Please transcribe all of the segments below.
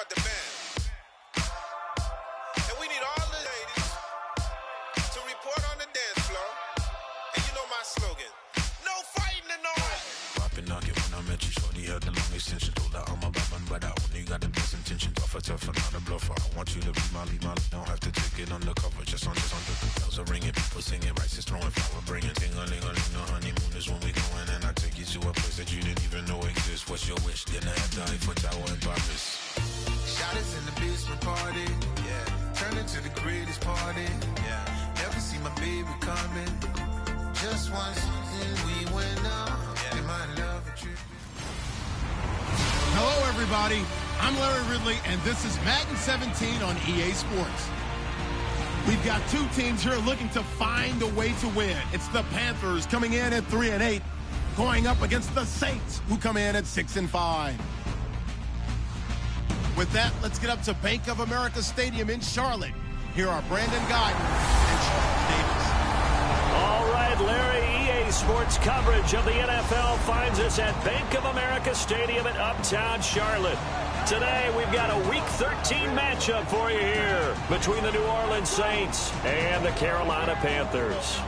got the band. And we need all the ladies to report on the dance floor. And you know my slogan, no fighting in the hall. Poppin' knockin' when I met you, shorty had the long extension. Told her I'm about my brother, only got the best intentions. Tougher, not a bluffer. I want you to be my lead, don't have to take it undercover. Just on the bells are ringing, people singing, rice is throwing, flower bringing. Ting-a-ling-a-ling, the honeymoon is when we going. And I take you to a place that you didn't even know exists. What's your wish? Dinner at the Eiffel Tower in Paris. Shot us in the basement party, yeah. Turn into the greatest party, yeah. Never see my baby coming. Just once, and we went up. Yeah. My love a trip. Hello, everybody. I'm Larry Ridley, and this is Madden 17 on EA Sports. We've got two teams here looking to find a way to win. It's the Panthers coming in at 3-8, going up against the Saints, who come in at 6-5. With that, let's get up to Bank of America Stadium in Charlotte. Here are Brandon Guyton and Sean Davis. All right, Larry, EA Sports coverage of the NFL finds us at Bank of America Stadium in Uptown Charlotte. Today, we've got a Week 13 matchup for you here between the New Orleans Saints and the Carolina Panthers.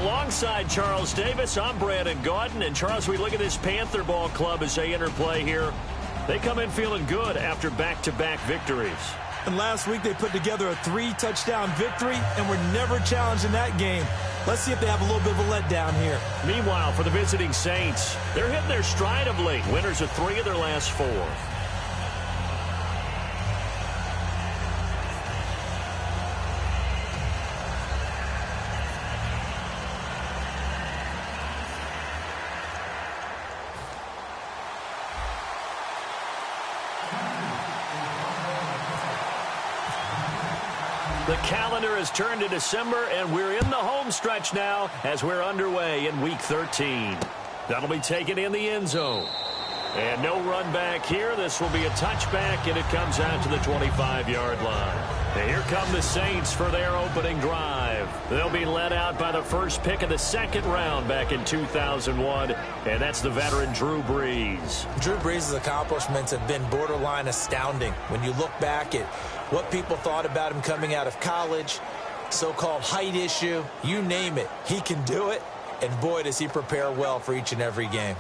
Alongside Charles Davis, I'm Brandon Guyton. And Charles, we look at this Panther ball club as they interplay here. They come in feeling good after back-to-back victories. And last week they put together a 3-touchdown victory and were never challenged in that game. Let's see if they have a little bit of a letdown here. Meanwhile, for the visiting Saints, they're hitting their stride of late. Winners of 3 of their last 4. The calendar has turned to December, and we're in the home stretch now as we're underway in Week 13. That'll be taken in the end zone. And no run back here. This will be a touchback, and it comes out to the 25-yard line. And here come the Saints for their opening drive. They'll be led out by the first pick of the second round back in 2001, and that's the veteran Drew Brees. Drew Brees' accomplishments have been borderline astounding. When you look back at what people thought about him coming out of college, so-called height issue, you name it, he can do it. And boy, does he prepare well for each and every game.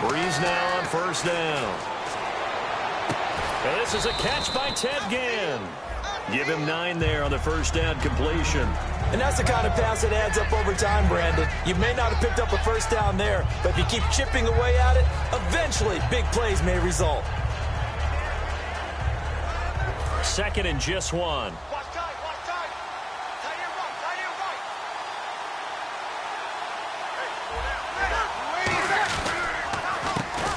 Brees now on first down. And this is a catch by Ted Ginn. Give him 9 there on the first down completion. And that's the kind of pass that adds up over time, Brandon. You may not have picked up a first down there, but if you keep chipping away at it, eventually big plays may result. Second and just 1.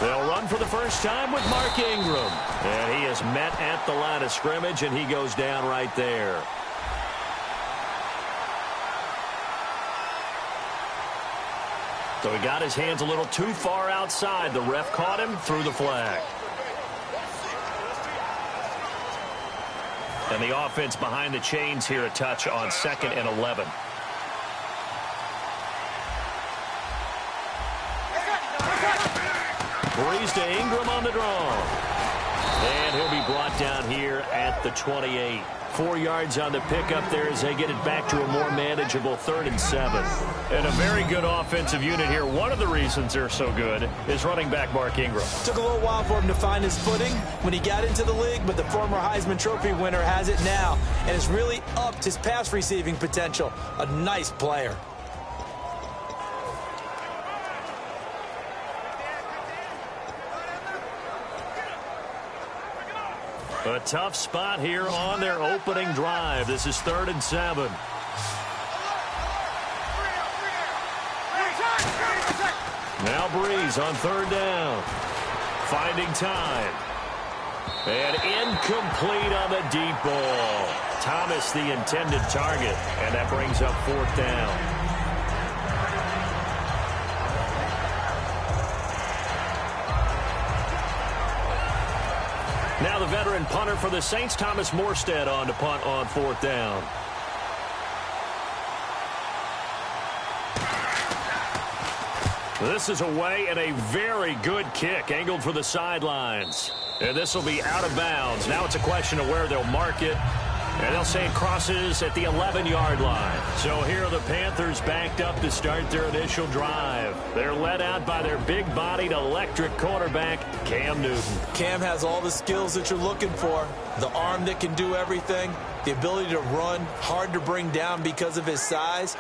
They'll run for the first time with Mark Ingram. And he is met at the line of scrimmage, and he goes down right there. So he got his hands a little too far outside. The ref caught him, threw the flag. And the offense behind the chains here, a touch on 2nd and 11. Brees to Ingram on the draw. And he'll be brought down here at the 28. 4 yards on the pickup there as they get it back to a more manageable 3rd and 7. And a very good offensive unit here. One of the reasons they're so good is running back Mark Ingram. Took a little while for him to find his footing when he got into the league, but the former Heisman Trophy winner has it now and has really upped his pass receiving potential. A nice player. A tough spot here on their opening drive. This is 3rd and 7. Now Brees on 3rd down. Finding time. And incomplete on the deep ball. Thomas the intended target. And that brings up 4th down. Now the veteran punter for the Saints, Thomas Morstead, on to punt on 4th down. This is away and a very good kick, angled for the sidelines. And this will be out of bounds. Now it's a question of where they'll mark it. And they'll say it crosses at the 11-yard line. So here are the Panthers backed up to start their initial drive. They're led out by their big-bodied electric quarterback, Cam Newton. Cam has all the skills that you're looking for. The arm that can do everything. The ability to run, hard to bring down because of his size.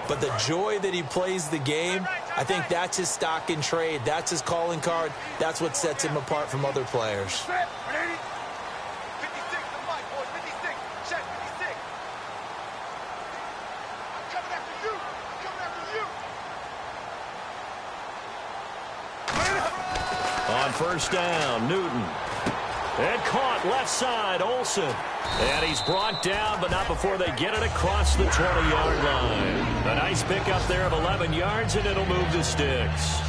But the joy that he plays the game, I think that's his stock in trade. That's his calling card. That's what sets him apart from other players. On 1st down, Newton. And caught left side, Olsen. And he's brought down, but not before they get it across the 20-yard line. A nice pickup there of 11 yards, and it'll move the sticks.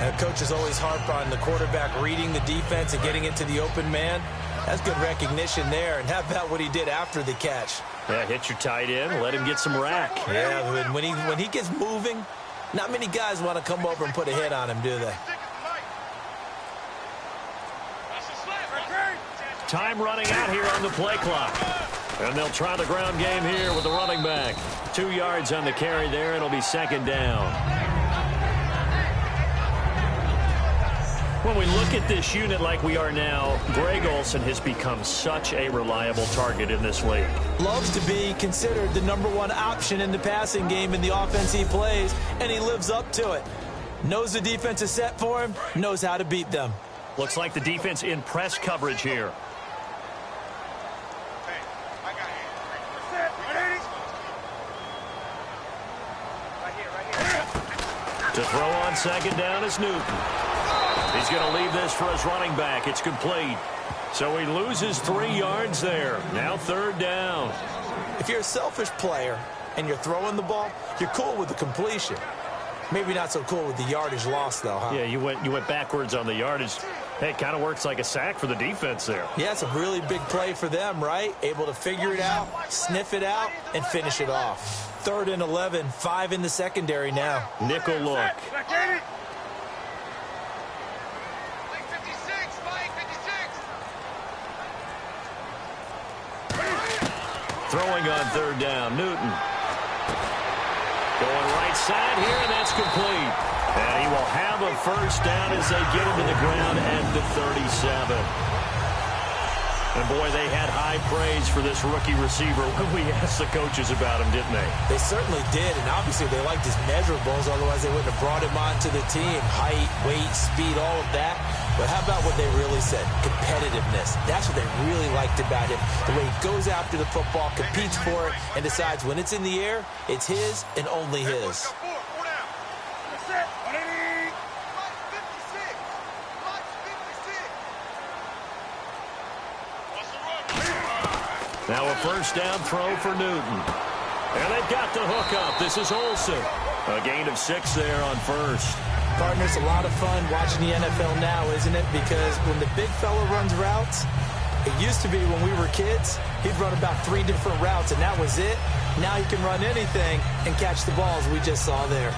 And coaches always harp on the quarterback reading the defense and getting into the open man. That's good recognition there. And how about what he did after the catch? Yeah, hit your tight end, let him get some rack. Yeah, when he gets moving, not many guys want to come over and put a hit on him, do they? Time running out here on the play clock. And they'll try the ground game here with the running back. 2 yards on the carry there. It'll be 2nd down. When we look at this unit like we are now, Greg Olsen has become such a reliable target in this league. Loves to be considered the #1 option in the passing game in the offense he plays, and he lives up to it. Knows the defense is set for him, knows how to beat them. Looks like the defense in press coverage here. To throw on 2nd down is Newton. He's going to leave this for his running back. It's complete. So he loses 3 yards there. Now 3rd down. If you're a selfish player and you're throwing the ball, you're cool with the completion. Maybe not so cool with the yardage loss, though, huh? Yeah, you went backwards on the yardage. Hey, it kind of works like a sack for the defense there. Yeah, it's a really big play for them, right? Able to figure it out, sniff it out, and finish it off. 3rd and 11, 5 in the secondary now. Nickel look. Throwing on 3rd down, Newton. Going right side here, and that's complete. And he will have a 1st down as they get him to the ground at the 37. And, boy, they had high praise for this rookie receiver when we asked the coaches about him, didn't they? They certainly did, and obviously they liked his measurables, otherwise they wouldn't have brought him onto the team. Height, weight, speed, all of that. But how about what they really said? Competitiveness. That's what they really liked about him. The way he goes after the football, competes for it, and decides when it's in the air, it's his and only his. Now a 1st down throw for Newton. And they've got the hook up. This is Olsen. A gain of 6 there on 1st. Partners, a lot of fun watching the NFL now, isn't it? Because when the big fella runs routes, it used to be when we were kids, he'd run about 3 different routes, and that was it. Now he can run anything and catch the balls we just saw there.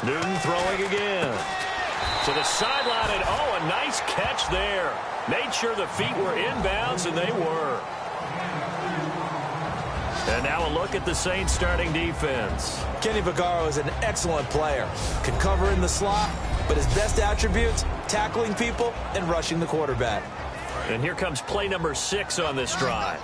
Newton throwing again. To the sideline, and oh, a nice catch there. Made sure the feet were inbounds, and they were. And now a look at the Saints starting defense. Kenny Vaccaro is an excellent player. Can cover in the slot, but his best attributes, tackling people and rushing the quarterback. And here comes play number 6 on this drive.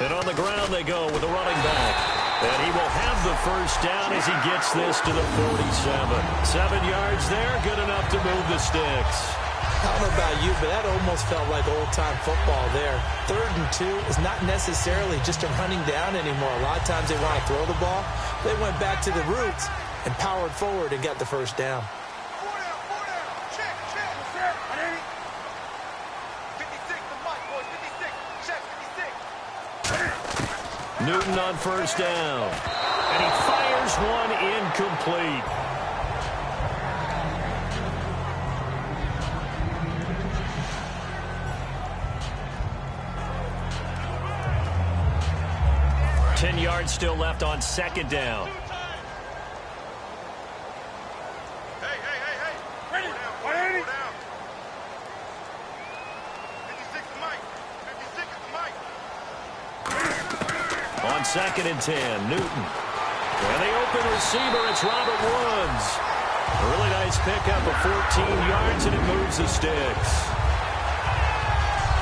And on the ground they go with the running back. And he will have the 1st down as he gets this to the 47. 7 yards there, good enough to move the sticks. I don't know about you, but that almost felt like old-time football there. 3rd and 2 is not necessarily just a running down anymore. A lot of times they want to throw the ball. They went back to the roots and powered forward and got the first down. Newton on first down. And he fires one incomplete. Ten yards still left on second down. Hey. Ready? Go down. 56 is Mike. 56 is Mike. On 2nd and 10, Newton. And the open receiver, it's Robert Woods. A really nice pickup of 14 yards, and it moves the sticks.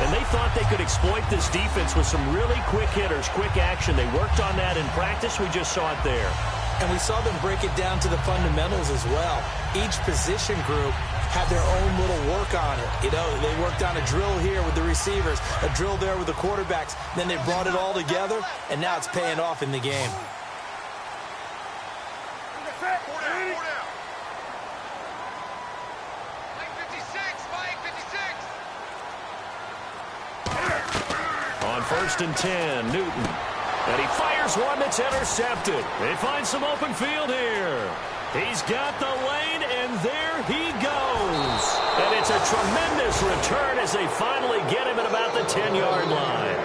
And they thought they could exploit this defense with some really quick hitters, quick action. They worked on that in practice. We just saw it there. And we saw them break it down to the fundamentals as well. Each position group had their own little work on it. You know, they worked on a drill here with the receivers, a drill there with the quarterbacks. Then they brought it all together, and now it's paying off in the game. On 1st and 10, Newton. And he fires one that's intercepted. They find some open field here. He's got the lane, and there he goes. And it's a tremendous return as they finally get him at about the 10-yard line.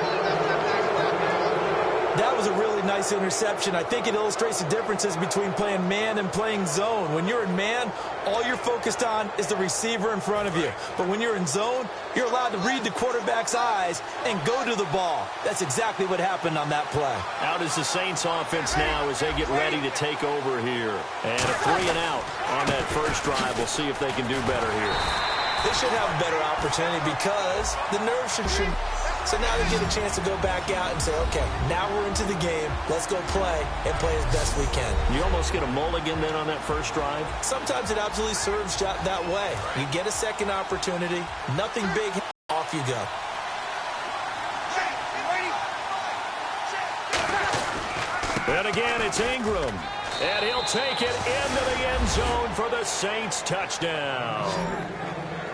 That was a really nice interception. I think it illustrates the differences between playing man and playing zone. When you're in man, all you're focused on is the receiver in front of you. But when you're in zone, you're allowed to read the quarterback's eyes and go to the ball. That's exactly what happened on that play. Out is the Saints offense now as they get ready to take over here. And a 3 and out on that first drive. We'll see if they can do better here. They should have a better opportunity because the nerves should. So now they get a chance to go back out and say, okay, now we're into the game. Let's go play and play as best we can. You almost get a mulligan then on that first drive? Sometimes it absolutely serves that way. You get a second opportunity, nothing big, off you go. And again, it's Ingram. And he'll take it into the end zone for the Saints touchdown.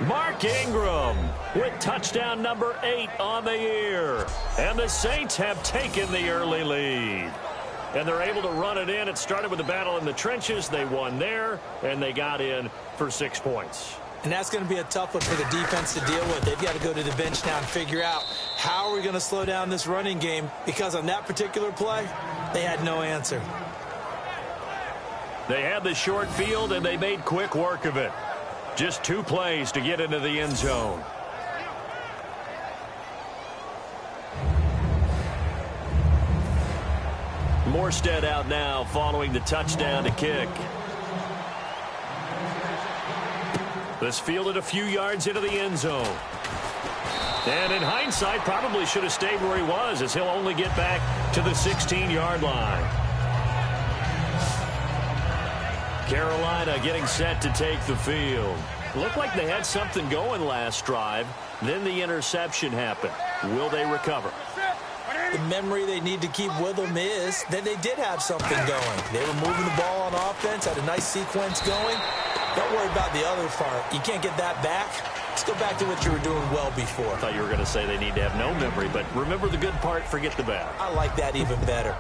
Mark Ingram with touchdown number 8 on the year. And the Saints have taken the early lead. And they're able to run it in. It started with a battle in the trenches. They won there, and they got in for 6 points. And that's going to be a tough one for the defense to deal with. They've got to go to the bench now and figure out how are we going to slow down this running game, because on that particular play, they had no answer. They had the short field, and they made quick work of it. Just 2 plays to get into the end zone. Morstead out now following the touchdown to kick. This fielded a few yards into the end zone. And in hindsight, probably should have stayed where he was, as he'll only get back to the 16-yard line. Carolina getting set to take the field. Looked like they had something going last drive. Then the interception happened. Will they recover? The memory they need to keep with them is that they did have something going. They were moving the ball on offense, had a nice sequence going. Don't worry about the other part. You can't get that back. Let's go back to what you were doing well before. I thought you were going to say they need to have no memory, but remember the good part, forget the bad. I like that even better.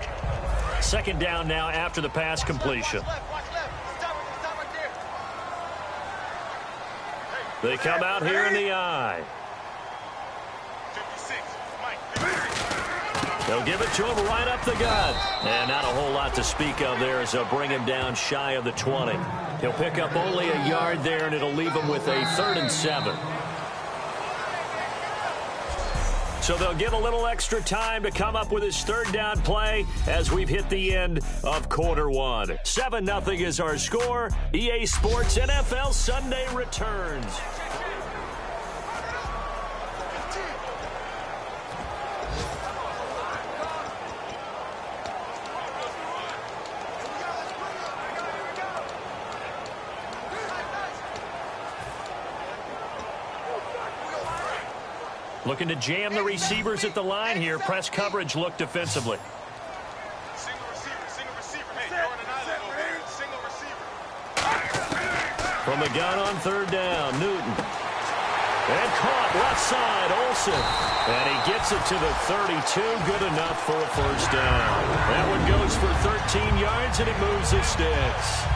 Second down now after the pass completion. They come out here in the eye. They'll give it to him right up the gut. And not a whole lot to speak of there as they'll bring him down shy of the 20. He'll pick up only a yard there, and it'll leave him with a 3rd and 7. So they'll get a little extra time to come up with his 3rd down play as we've hit the end of quarter 1. 7-0 is our score. EA Sports NFL Sunday returns. Looking to jam the receivers at the line here. Press coverage look defensively. Single receiver. Hey, you're on an island over there. Single receiver. From the gun on third down, Newton. And caught left side, Olsen. And he gets it to the 32. Good enough for a first down. That one goes for 13 yards, and it moves his sticks.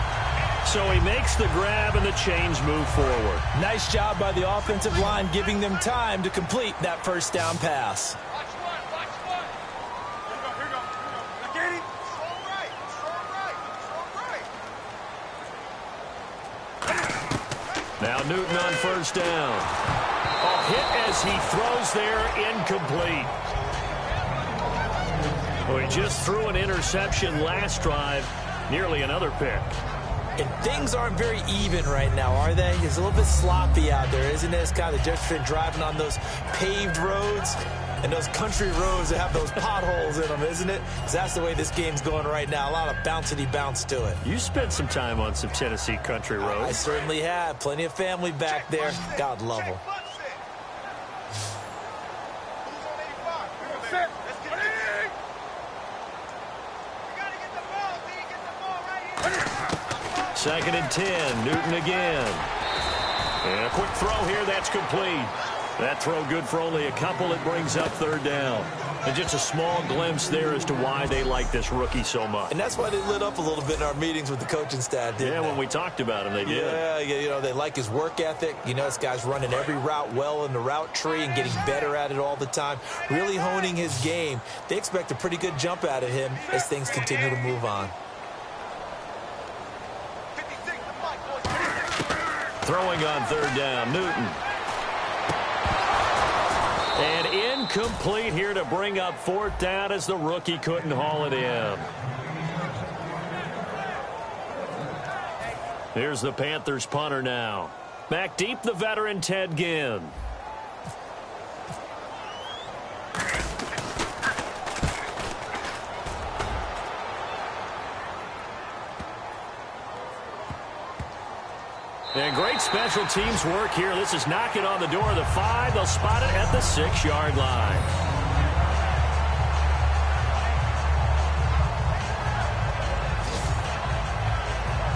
So he makes the grab, and the chains move forward. Nice job by the offensive line, giving them time to complete that first down pass. Watch one. Here we go. Now get him. Strong right. Now Newton on first down. A hit as he throws there, incomplete. Well, he just threw an interception last drive, nearly another pick. And things aren't very even right now, are they? It's a little bit sloppy out there, isn't it? It's kind of different between driving on those paved roads and those country roads that have those potholes in them, isn't it? 'Cause that's the way this game's going right now. A lot of bouncy bounce to it. You spent some time on some Tennessee country roads. I certainly have. Plenty of family back there. God love them. Second and 10, Newton again. And a quick throw here, that's complete. That throw good for only a couple. It brings up third down. And just a small glimpse there as to why they like this rookie so much. And that's why they lit up a little bit in our meetings with the coaching staff, didn't they? When we talked about him, they did. Yeah, you know, they like his work ethic. You know, this guy's running every route well in the route tree and getting better at it all the time, really honing his game. They expect a pretty good jump out of him as things continue to move on. Throwing on third down, Newton. And incomplete here to bring up fourth down as the rookie couldn't haul it in. Here's the Panthers punter now. Back deep, the veteran Ted Ginn. And great special teams work here. This is knocking on the door of the 5. They'll spot it at the 6-yard line.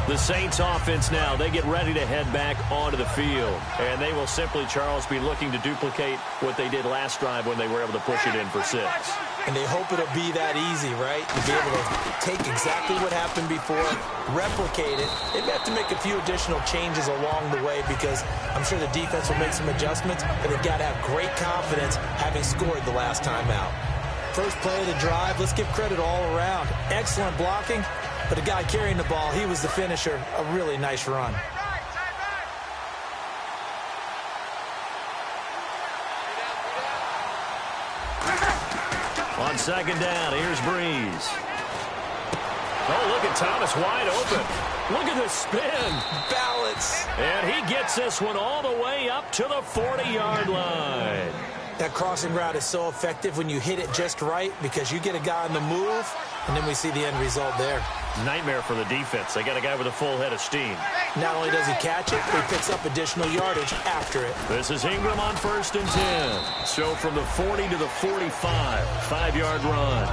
The Saints offense now, they get ready to head back onto the field. And they will simply, Charles, be looking to duplicate what they did last drive when they were able to push it in for 6. And they hope it'll be that easy, right? To be able to take exactly what happened before, replicate it. They may have to make a few additional changes along the way because I'm sure the defense will make some adjustments, but they've got to have great confidence having scored the last time out. First play of the drive, let's give credit all around. Excellent blocking, but the guy carrying the ball, he was the finisher. A really nice run. On second down, here's Breeze. Oh, look at Thomas wide open. Look at the spin. Balance. And he gets this one all the way up to the 40-yard line. That crossing route is so effective when you hit it just right because you get a guy on the move, and then we see the end result there. Nightmare for the defense. They got a guy with a full head of steam. Not only does he catch it, but he picks up additional yardage after it. This is Ingram on first and 10. So from the 40 to the 45, 5-yard run.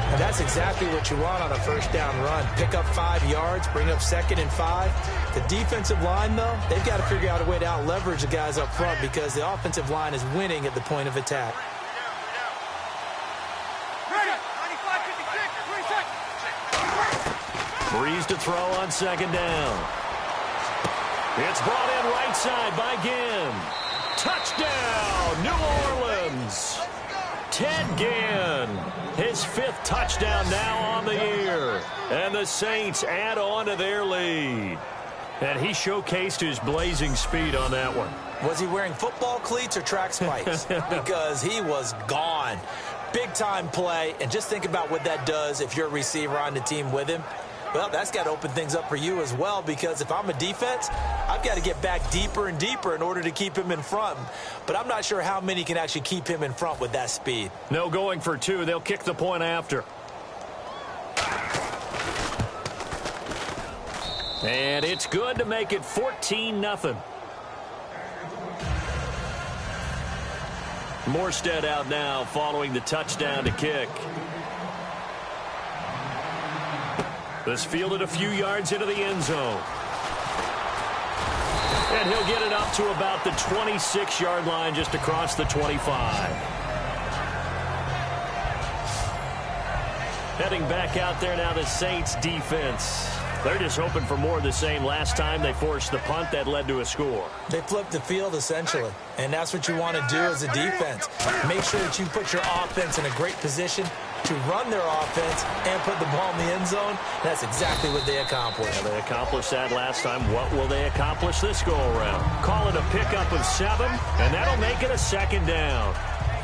And that's exactly what you want on a first down run. Pick up 5 yards, bring up second and 5. The defensive line, though, they've got to figure out a way to out-leverage the guys up front because the offensive line is winning at the point of attack. Breeze to throw on second down. It's brought in right side by Ginn. Touchdown, New Orleans. Ted Ginn, his 5th touchdown now on the year. And the Saints add on to their lead. And he showcased his blazing speed on that one. Was he wearing football cleats or track spikes? Because he was gone. Big-time play, and just think about what that does if you're a receiver on the team with him. Well, that's got to open things up for you as well because if I'm a defense, I've got to get back deeper and deeper in order to keep him in front. But I'm not sure how many can actually keep him in front with that speed. No going for 2. They'll kick the point after. And it's good to make it 14-0. Morstead out now following the touchdown to kick. This fielded a few yards into the end zone. And he'll get it up to about the 26-yard line just across the 25. Heading back out there now, the Saints defense. They're just hoping for more of the same. Last time they forced the punt that led to a score. They flipped the field, essentially, and that's what you want to do as a defense. Make sure that you put your offense in a great position to run their offense and put the ball in the end zone. That's exactly what they accomplished. They accomplished that last time. What will they accomplish this go-around? Call it a pickup of 7, and that'll make it a second down.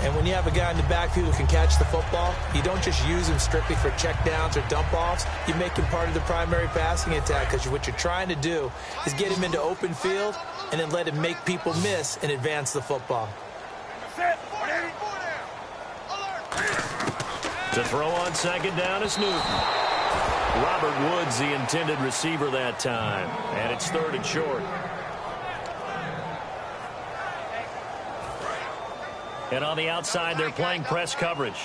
And when you have a guy in the backfield who can catch the football, you don't just use him strictly for checkdowns or dump-offs. You make him part of the primary passing attack, because what you're trying to do is get him into open field and then let him make people miss and advance the football. To throw on second down is Newton. Robert Woods, the intended receiver that time. And it's 3rd and short. And on the outside, they're playing press coverage.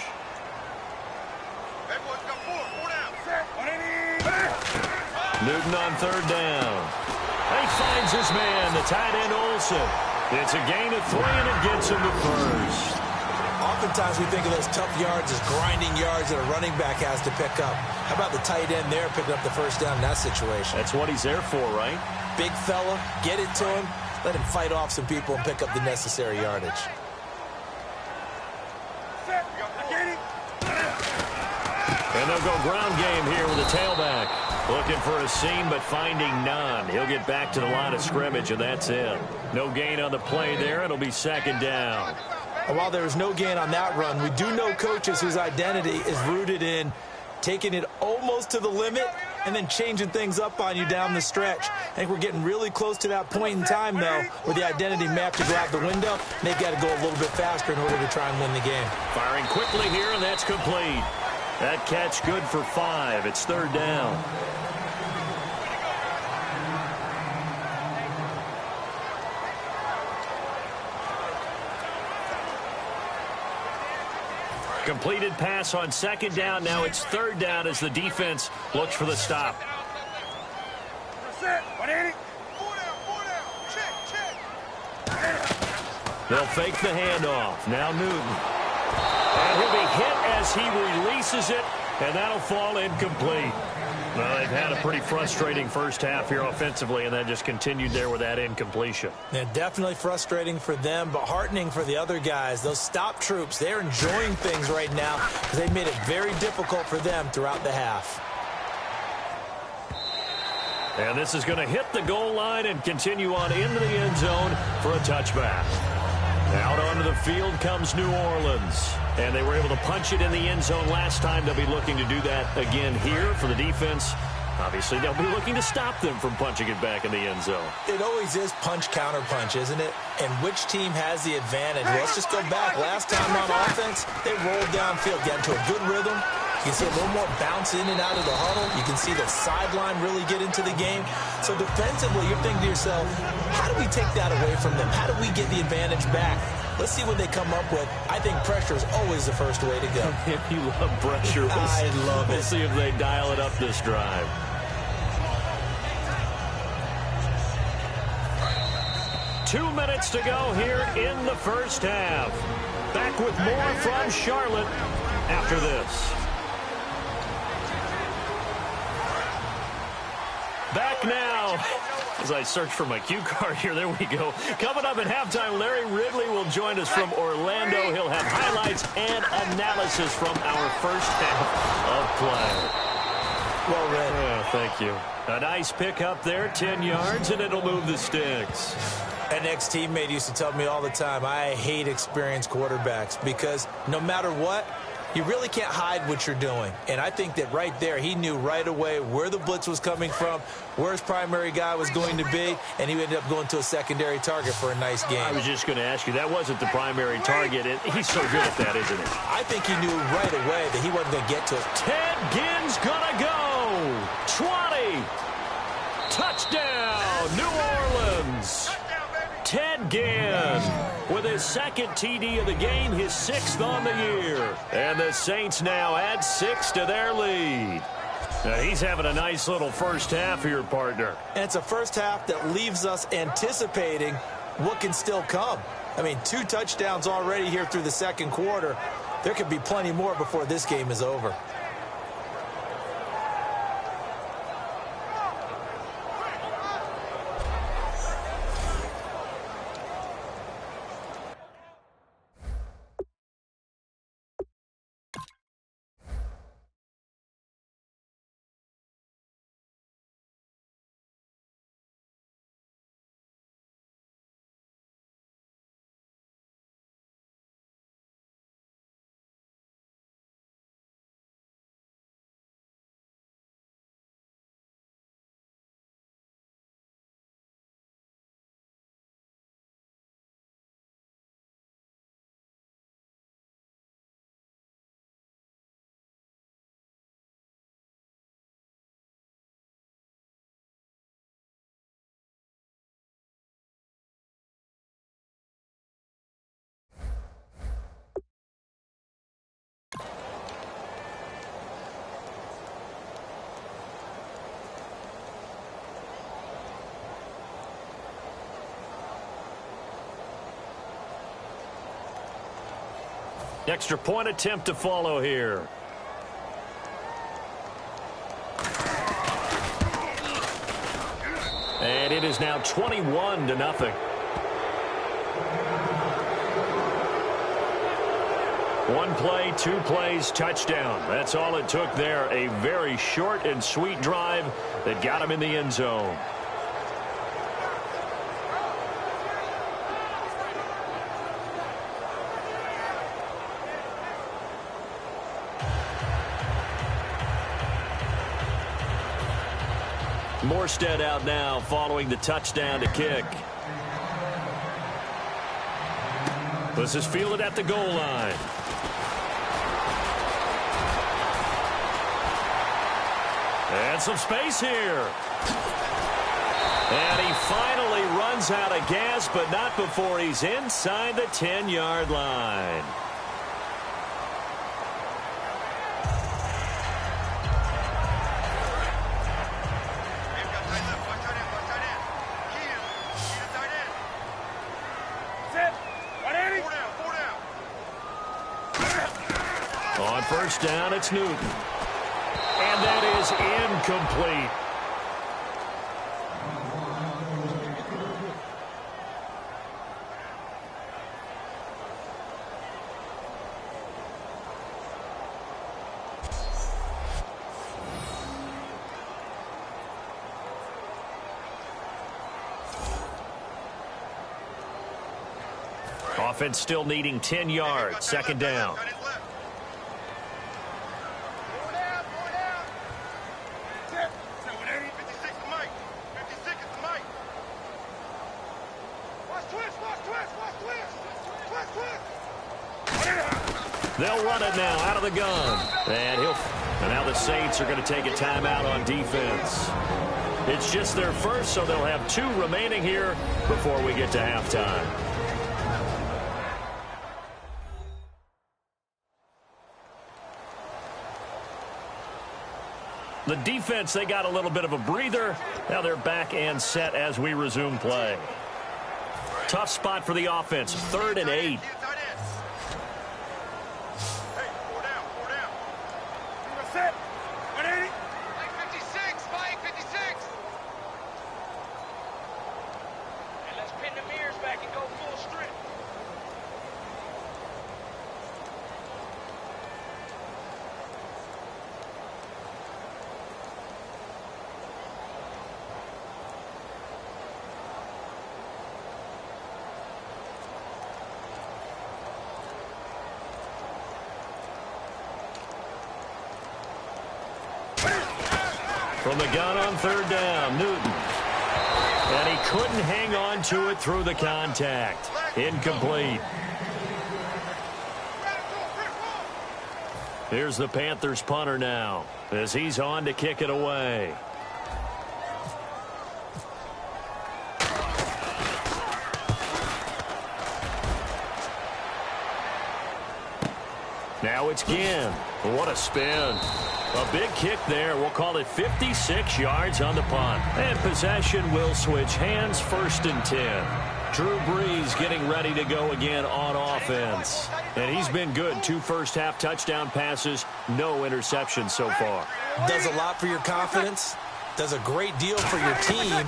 Newton on 3rd down. He finds his man, the tight end Olsen. It's a gain of 3, and it gets him to first. Oftentimes we think of those tough yards as grinding yards that a running back has to pick up. How about the tight end there picking up the first down in that situation? That's what he's there for, right? Big fella, get it to him, let him fight off some people and pick up the necessary yardage. And they'll go ground game here with a tailback. Looking for a seam, but finding none. He'll get back to the line of scrimmage, and that's it. No gain on the play there. It'll be second down. And while there was no gain on that run, we do know coaches whose identity is rooted in taking it almost to the limit and then changing things up on you down the stretch. I think we're getting really close to that point in time, though, where the identity map to go out the window, and they've got to go a little bit faster in order to try and win the game. Firing quickly here, and that's complete. That catch good for 5. It's 3rd down. Completed pass on second down. Now it's 3rd down as the defense looks for the stop. They'll fake the handoff. Now Newton. And he'll be hit as he releases it, and that'll fall incomplete. Well, they've had a pretty frustrating first half here offensively, and that just continued there with that incompletion. Yeah, definitely frustrating for them, but heartening for the other guys. Those stop troops, they're enjoying things right now because they made it very difficult for them throughout the half. And this is going to hit the goal line and continue on into the end zone for a touchback. Out onto the field comes New Orleans. And they were able to punch it in the end zone last time. They'll be looking to do that again here for the defense. Obviously, they'll be looking to stop them from punching it back in the end zone. It always is punch, counter punch, isn't it? And which team has the advantage? Well, let's just go back. Last time on offense, they rolled downfield, got into a good rhythm. You can see a little more bounce in and out of the huddle. You can see the sideline really get into the game. So defensively, you're thinking to yourself, how do we take that away from them? How do we get the advantage back? Let's see what they come up with. I think pressure is always the first way to go. You love pressure. I love it. We'll see if they dial it up this drive. Two minutes to go here in the first half. Back with more from Charlotte after this. Back now. As I search for my cue card here, there we go. Coming up at halftime, Larry Ridley will join us from Orlando. He'll have highlights and analysis from our first half of play. Well read. Oh, thank you. A nice pickup there, 10 yards, and it'll move the sticks. An ex-teammate used to tell me all the time, I hate experienced quarterbacks because no matter what, you really can't hide what you're doing. And I think that right there, he knew right away where the blitz was coming from, where his primary guy was going to be, and he ended up going to a secondary target for a nice game. I was just going to ask you, that wasn't the primary target. He's so good at that, isn't he? I think he knew right away that he wasn't going to get to it. Ted Ginn's going to go. 20. Touchdown, New Orleans. Ted Ginn with his second TD of the game, his 6th on the year. And the Saints now add 6 to their lead. Now he's having a nice little first half here, partner. And it's a first half that leaves us anticipating what can still come. I mean, 2 touchdowns already here through the second quarter. There could be plenty more before this game is over. Extra point attempt to follow here. And it is now 21-0. One play, 2 plays, touchdown. That's all it took there. A very short and sweet drive that got him in the end zone. Morstead out now following the touchdown to kick. This is fielded at the goal line. And some space here. And he finally runs out of gas, but not before he's inside the 10-yard line. On first down, it's Newton. And that is incomplete. Offense still needing 10 yards. Second down. They'll run it now out of the gun. And now the Saints are going to take a timeout on defense. It's just their first, so they'll have 2 remaining here before we get to halftime. The defense, they got a little bit of a breather. Now they're back and set as we resume play. Tough spot for the offense. 3rd and 8. From the gun on 3rd down, Newton. And he couldn't hang on to it through the contact. Incomplete. Here's the Panthers punter now as he's on to kick it away. Now it's Ginn. What a spin. A big kick there. We'll call it 56 yards on the punt. And possession will switch hands, 1st and 10. Drew Brees getting ready to go again on offense. And he's been good. 2 first-half touchdown passes, no interceptions so far. Does a lot for your confidence. Does a great deal for your team.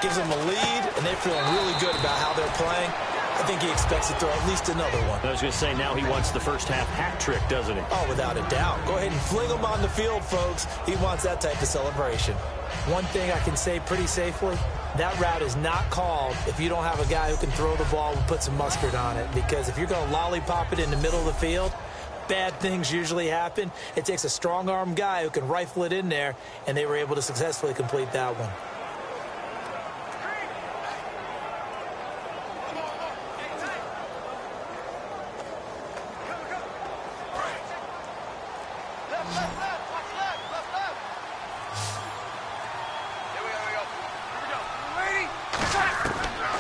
Gives them a lead, and they're feeling really good about how they're playing. I think he expects to throw at least another one. I was going to say, now he wants the first-half hat trick, doesn't he? Oh, without a doubt. Go ahead and fling him on the field, folks. He wants that type of celebration. One thing I can say pretty safely, that route is not called if you don't have a guy who can throw the ball and put some mustard on it. Because if you're going to lollipop it in the middle of the field, bad things usually happen. It takes a strong-arm guy who can rifle it in there, and they were able to successfully complete that one.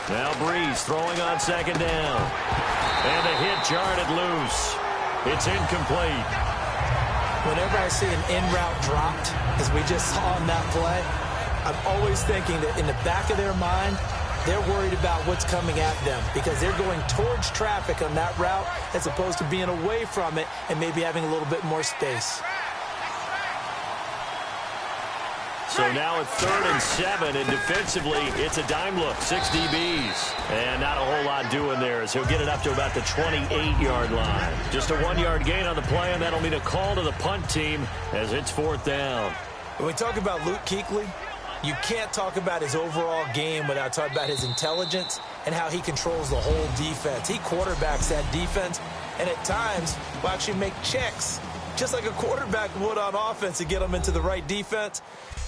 Now Brees throwing on 2nd down. And the hit jarred loose. It's incomplete. Whenever I see an in-route dropped, as we just saw on that play, I'm always thinking that in the back of their mind, they're worried about what's coming at them because they're going towards traffic on that route as opposed to being away from it and maybe having a little bit more space. So now it's 3rd and 7, and defensively, it's a dime look, 6 DBs. And not a whole lot doing there as he'll get it up to about the 28-yard line. Just a 1-yard gain on the play, and that'll mean a call to the punt team as it's 4th down. When we talk about Luke Kuechly, you can't talk about his overall game without talking about his intelligence and how he controls the whole defense. He quarterbacks that defense, and at times will actually make checks, just like a quarterback would on offense to get them into the right defense.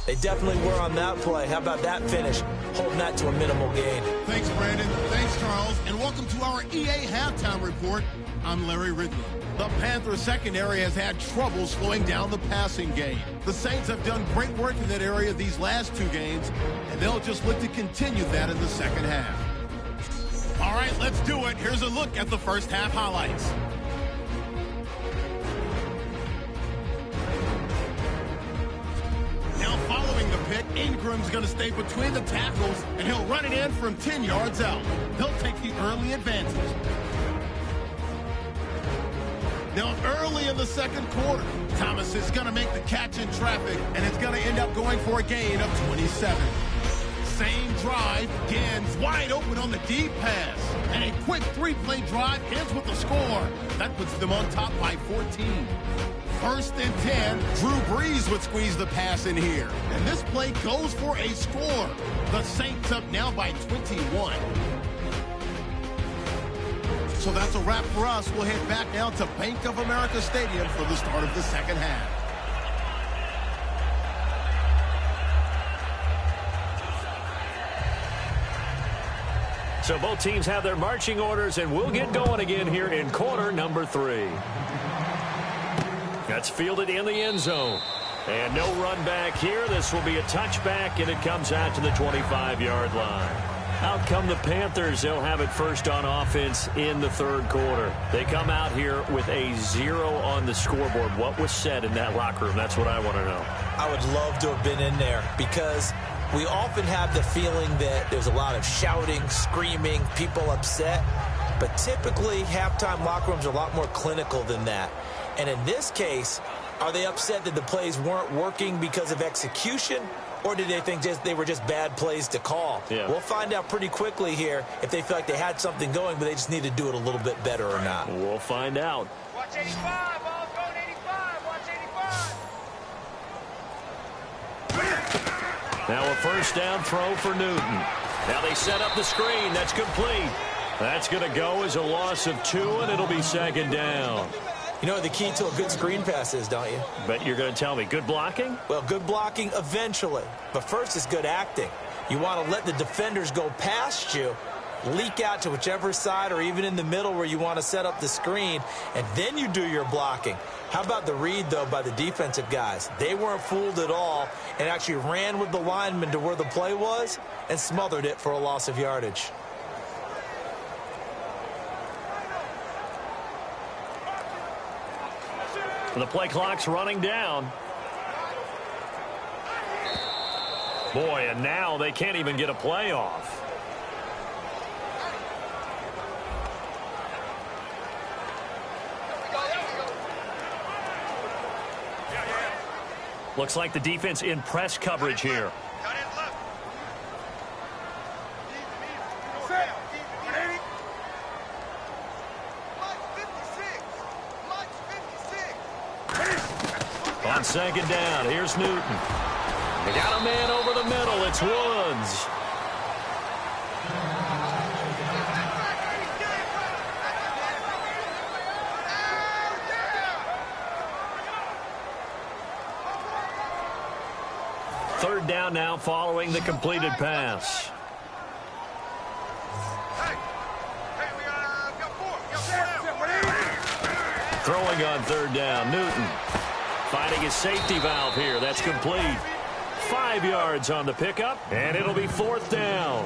They definitely were on that play. How about that finish? Holding that to a minimal gain. Thanks, Brandon. Thanks, Charles. And welcome to our EA Halftime Report. I'm Larry Ridley. The Panthers secondary has had trouble slowing down the passing game. The Saints have done great work in that area these last 2 games, and they'll just look to continue that in the second half. All right, let's do it. Here's a look at the first half highlights. Now following the pick, Ingram's going to stay between the tackles, and he'll run it in from 10 yards out. He'll take the early advantage. Now early in the second quarter, Thomas is going to make the catch in traffic, and it's going to end up going for a gain of 27. Same drive, Ginn's wide open on the deep pass. And a quick 3-play drive ends with a score. That puts them on top by 14. 1st and 10, Drew Brees would squeeze the pass in here. And this play goes for a score. The Saints up now by 21. So that's a wrap for us. We'll head back now to Bank of America Stadium for the start of the second half. So both teams have their marching orders, and we'll get going again here in quarter number 3. That's fielded in the end zone. And no run back here. This will be a touchback, and it comes out to the 25-yard line. Out come the Panthers. They'll have it first on offense in the 3rd quarter. They come out here with a 0 on the scoreboard. What was said in that locker room? That's what I want to know. I would love to have been in there because we often have the feeling that there's a lot of shouting, screaming, people upset. But typically, halftime locker rooms are a lot more clinical than that. And in this case, are they upset that the plays weren't working because of execution? Or did they think they were just bad plays to call? Yeah. We'll find out pretty quickly here if they feel like they had something going, but they just need to do it a little bit better or not. We'll find out. Watch 85. Ball's going 85. Watch 85. Now a first down throw for Newton. Now they set up the screen. That's complete. That's going to go as a loss of 2, and it'll be 2nd down. You know what the key to a good screen pass is, don't you? But you're going to tell me, good blocking? Well, good blocking eventually. But first is good acting. You want to let the defenders go past you, leak out to whichever side or even in the middle where you want to set up the screen, and then you do your blocking. How about the read, though, by the defensive guys? They weren't fooled at all and actually ran with the lineman to where the play was and smothered it for a loss of yardage. The play clock's running down. Boy, and now they can't even get a play off. Looks like the defense in press coverage here. On second down, here's Newton. They got a man over the middle. It's Woods. Third down now following the completed pass. Throwing on third down, Newton. Finding his safety valve here. That's complete. 5 yards on the pickup, and it'll be fourth down.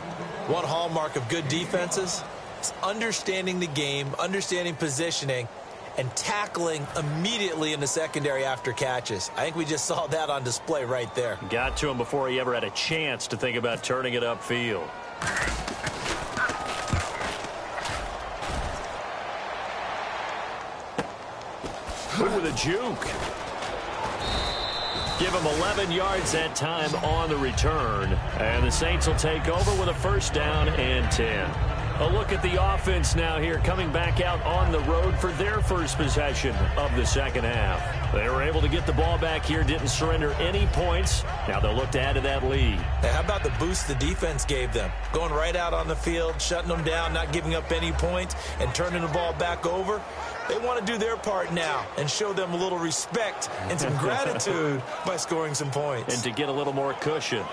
One hallmark of good defenses is understanding the game, understanding positioning, and tackling immediately in the secondary after catches. I think we just saw that on display right there. Got to him before he ever had a chance to think about turning it upfield. With a juke. Give him 11 yards that time on the return. And the Saints will take over with a first down and 10. A look at the offense now here, coming back out on the road for their first possession of the second half. They were able to get the ball back here, didn't surrender any points. Now they'll look to add to that lead. Hey, how about the boost the defense gave them? Going right out on the field, shutting them down, not giving up any points, and turning the ball back over. They want to do their part now and show them a little respect and some gratitude by scoring some points. And to get a little more cushion.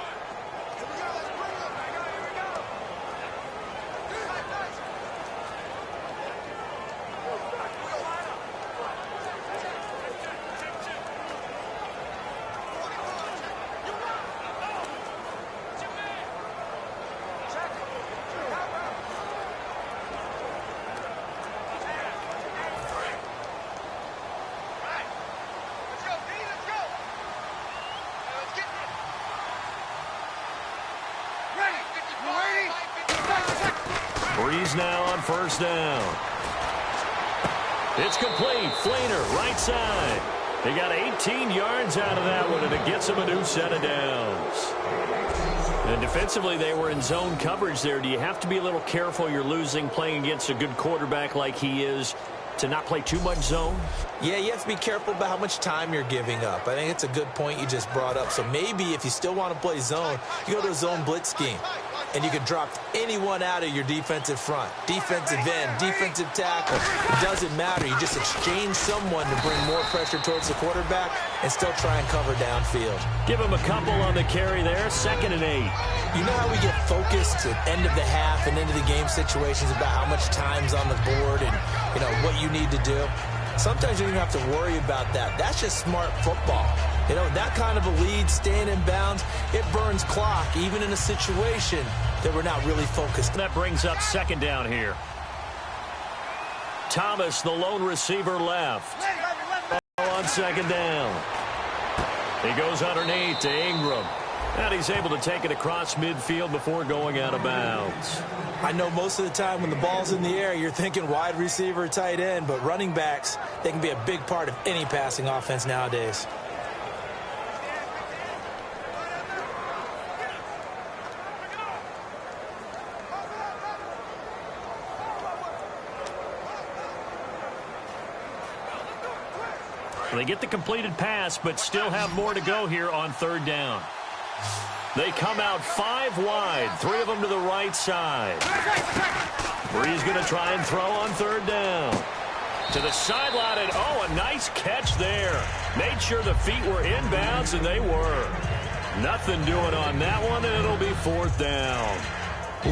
Breeze now on first down. It's complete. Flainer, right side. They got 18 yards out of that one, and it gets them a new set of downs. And defensively, they were in zone coverage there. Do you have to be a little careful? You're losing playing against a good quarterback like he is to not play too much zone? Yeah, you have to be careful about how much time you're giving up. I think it's a good point you just brought up. So maybe if you still want to play zone, you go to a zone blitz scheme. And you can drop anyone out of your defensive front. Defensive end, defensive tackle. It doesn't matter. You just exchange someone to bring more pressure towards the quarterback and still try and cover downfield. Give him a couple on the carry there. 2nd and 8. You know how we get focused at end of the half and into the game situations about how much time's on the board and, you know, what you need to do? Sometimes you don't have to worry about that. That's just smart football. You know, that kind of a lead, staying in bounds, it burns clock, even in a situation that we're not really focused. That brings up 2nd down here. Thomas, the lone receiver, left. On 2nd down. He goes underneath to Ingram. And he's able to take it across midfield before going out of bounds. I know most of the time when the ball's in the air, you're thinking wide receiver, tight end, but running backs, they can be a big part of any passing offense nowadays. They get the completed pass, but still have more to go here on 3rd down. They come out 5 wide, 3 of them to the right side. Bree's going to try and throw on 3rd down. To the sideline, and oh, a nice catch there. Made sure the feet were inbounds, and they were. Nothing doing on that one, and it'll be 4th down.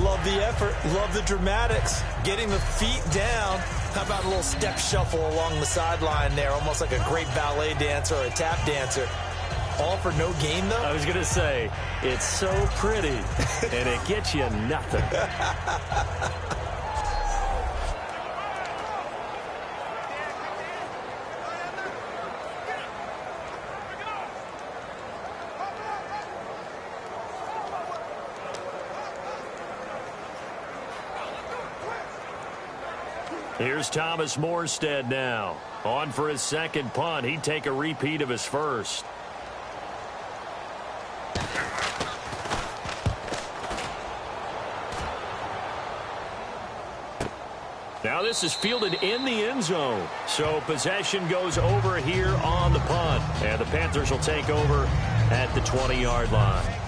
Love the effort, love the dramatics. Getting the feet down. How about a little step shuffle along the sideline there, almost like a great ballet dancer or a tap dancer. All for no gain, though? I was going to say, it's so pretty, and it gets you nothing. Here's Thomas Morstead now. On for his second punt. He'd take a repeat of his first. Now this is fielded in the end zone. So possession goes over here on the punt. And the Panthers will take over at the 20-yard line.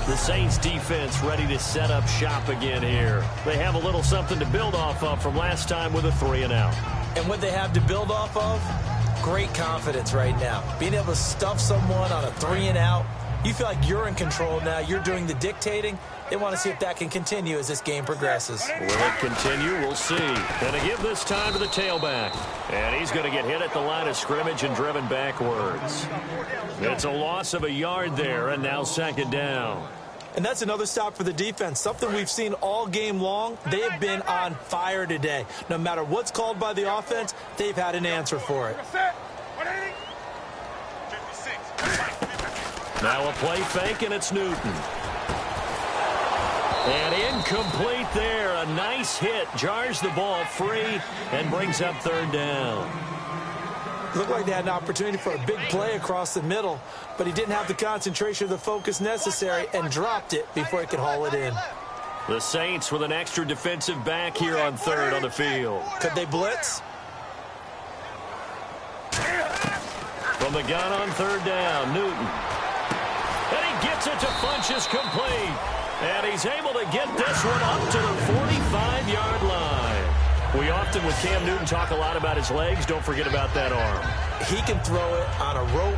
The Saints defense ready to set up shop again here. They have a little something to build off of from last time with a 3-and-out. And what they have to build off of? Great confidence right now. Being able to stuff someone on a 3-and-out. You feel like you're in control now. You're doing the dictating. They want to see if that can continue as this game progresses. Will it continue? We'll see. And to give this time to the tailback. And he's going to get hit at the line of scrimmage and driven backwards. It's a loss of a yard there, and now second down. And that's another stop for the defense. Something we've seen all game long. They have been on fire today. No matter what's called by the offense, they've had an answer for it. Now a play fake, and it's Newton. And incomplete there. A nice hit. Jars the ball free and brings up third down. Looked like they had an opportunity for a big play across the middle, but he didn't have the concentration or the focus necessary and dropped it before he could haul it in. The Saints with an extra defensive back here on third on the field. Could they blitz? From the gun on third down, Newton. And he gets it to Funchess complete. And he's able to get this one up to the 45-yard line. We often, with Cam Newton, talk a lot about his legs. Don't forget about that arm. He can throw it on a rope.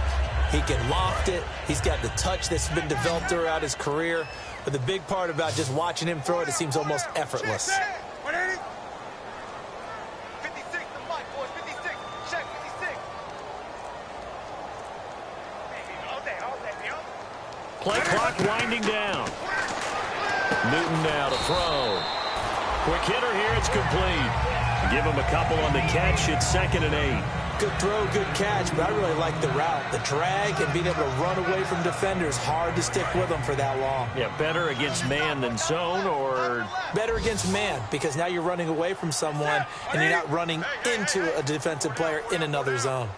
He can loft it. He's got the touch that's been developed throughout his career. But the big part about just watching him throw it, it seems almost effortless. 56, the mic, boys. 56. Check 56. All day, Play clock winding down. Newton now to throw. Quick hitter here, it's complete. Give him a couple on the catch. It's 2nd and 8. Good throw, good catch, but I really like the route. The drag and being able to run away from defenders. Hard to stick with them for that long. Yeah, better against man than zone, or? Better against man, because now you're running away from someone and you're not running into a defensive player in another zone.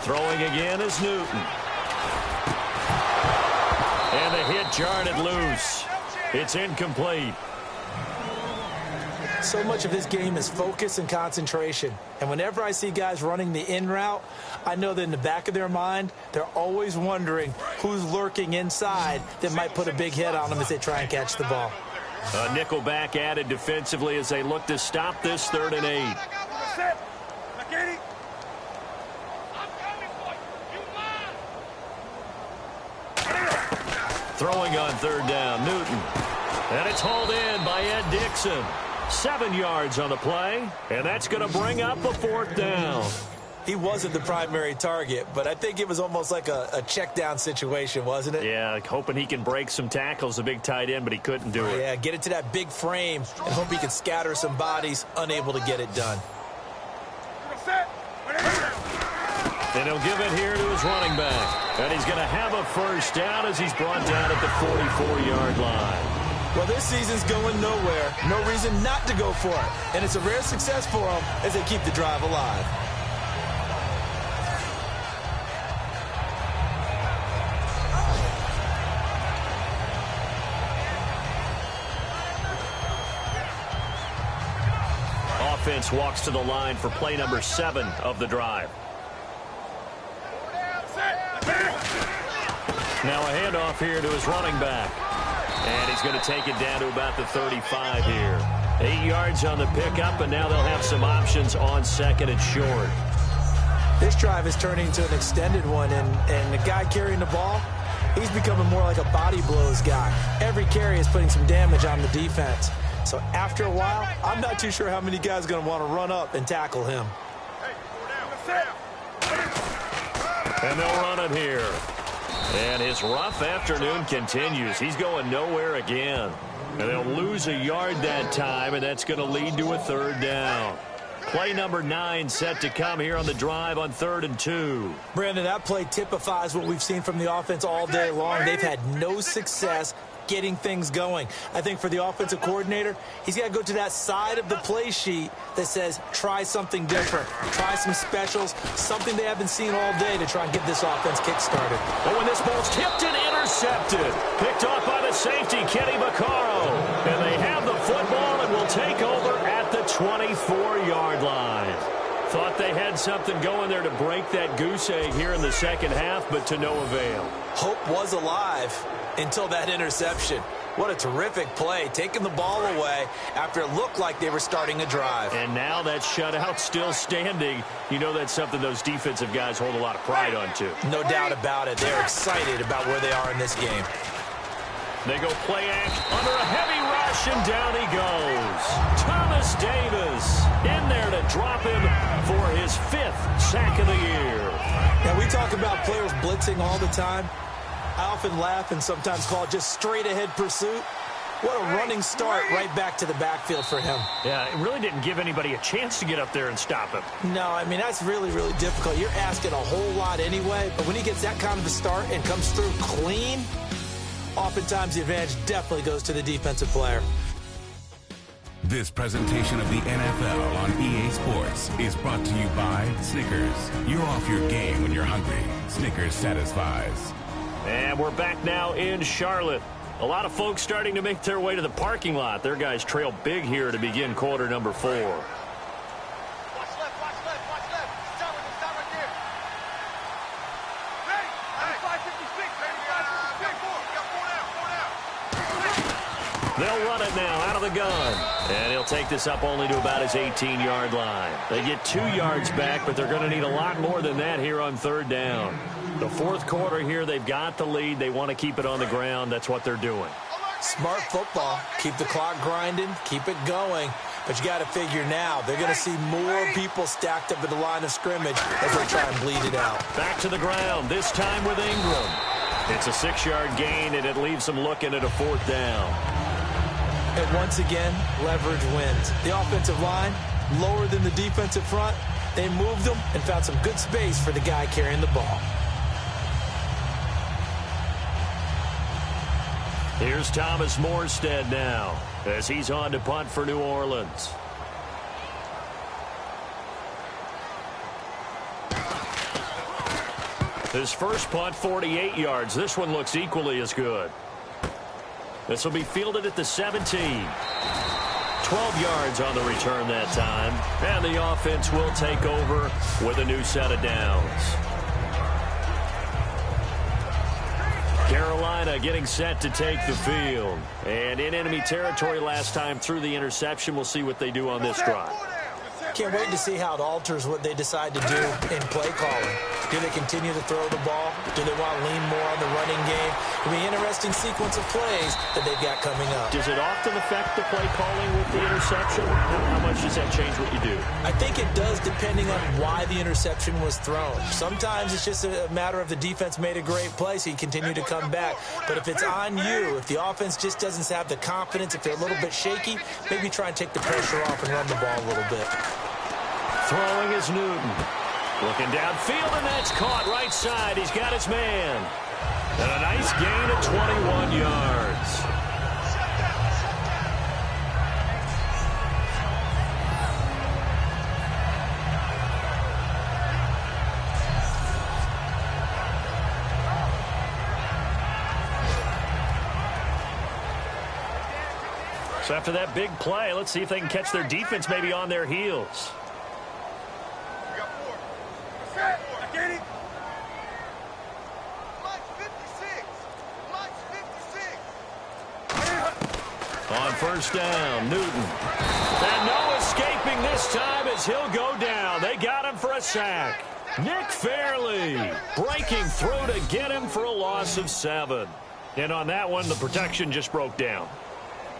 Throwing again is Newton. And the hit jarred it loose. It's incomplete. So much of this game is focus and concentration. And whenever I see guys running the in route, I know that in the back of their mind, they're always wondering who's lurking inside that might put a big hit on them as they try and catch the ball. A nickel back added defensively as they look to stop this 3rd and 8. Throwing on third down, Newton. And it's hauled in by Ed Dixon. 7 yards on the play, and that's going to bring up a 4th down. He wasn't the primary target, but I think it was almost like a check down situation, wasn't it? Yeah, hoping he can break some tackles, a big tight end, but he couldn't do it. Yeah, get it to that big frame and hope he can scatter some bodies, unable to get it done. And he'll give it here to his running back. And he's going to have a first down as he's brought down at the 44-yard line. Well, this season's going nowhere. No reason not to go for it. And it's a rare success for them as they keep the drive alive. Offense walks to the line for play number 7 of the drive. Now a handoff here to his running back. And he's going to take it down to about the 35 here. 8 yards on the pickup, and now they'll have some options on 2nd and short. This drive is turning into an extended one, and the guy carrying the ball, he's becoming more like a body blows guy. Every carry is putting some damage on the defense. So after a while, I'm not too sure how many guys are going to want to run up and tackle him. And they'll run it here. And his rough afternoon continues. He's going nowhere again. And they'll lose a yard that time, and that's going to lead to a 3rd down. Play number 9 set to come here on the drive on 3rd and 2. Brandon, that play typifies what we've seen from the offense all day long. They've had no success getting things going. I think for the offensive coordinator, he's got to go to that side of the play sheet that says, try something different, try some specials, something they haven't seen all day to try and get this offense kick-started. But when this ball's tipped and intercepted, picked off by the safety, Kenny Vaccaro. And they have the football and will take over at the 24-yard line. Thought they had something going there to break that goose egg here in the second half, but to no avail. Hope was alive until that interception. What a terrific play, taking the ball away after it looked like they were starting a drive. And now that shutout still standing. You know that's something those defensive guys hold a lot of pride on, too. No doubt about it. They're excited about where they are in this game. They go play action under a heavy rush, and down he goes. Thomas Davis in there to drop him for his 5th sack of the year. Now, we talk about players blitzing all the time. I often laugh and sometimes call it just straight-ahead pursuit. What a running start right back to the backfield for him. Yeah, it really didn't give anybody a chance to get up there and stop him. No, I mean, that's really, really difficult. You're asking a whole lot anyway, but when he gets that kind of a start and comes through clean, oftentimes the advantage definitely goes to the defensive player. This presentation of the NFL on EA Sports is brought to you by Snickers. You're off your game when you're hungry. Snickers satisfies. And we're back now in Charlotte. A lot of folks starting to make their way to the parking lot. Their guys trail big here to begin quarter number 4. Watch left, watch left, watch left. Stop right there. Ready? 556, ready? 556, 4 down. They'll run it now out of the gun. And he'll take this up only to about his 18-yard line. They get 2 yards back, but they're going to need a lot more than that here on 3rd down. The 4th quarter here, they've got the lead. They want to keep it on the ground. That's what they're doing. Smart football. Keep the clock grinding. Keep it going. But you got to figure now, they're going to see more people stacked up at the line of scrimmage as they try and bleed it out. Back to the ground, this time with Ingram. It's a 6-yard gain, and it leaves them looking at a 4th down. And once again, leverage wins. The offensive line, lower than the defensive front. They moved them and found some good space for the guy carrying the ball. Here's Thomas Morstead now as he's on to punt for New Orleans. His first punt, 48 yards. This one looks equally as good. This will be fielded at the 17. 12 yards on the return that time. And the offense will take over with a new set of downs. Carolina getting set to take the field. And in enemy territory last time through the interception. We'll see what they do on this drive. Can't wait to see how it alters what they decide to do in play calling. Do they continue to throw the ball? Do they want to lean more on the running game? It'll be an interesting sequence of plays that they've got coming up. Does it often affect the play calling with the interception? How much does that change what you do? I think it does depending on why the interception was thrown. Sometimes it's just a matter of the defense made a great play, so you continue to come back. But if it's on you, if the offense just doesn't have the confidence, if they're a little bit shaky, maybe try and take the pressure off and run the ball a little bit. Throwing is Newton. Looking downfield, and that's caught right side. He's got his man. And a nice gain of 21 yards. So after that big play, let's see if they can catch their defense maybe on their heels. On first down, Newton. And no escaping this time as he'll go down. They got him for a sack. Nick Fairley breaking through to get him for a loss of 7. And on that one, the protection just broke down.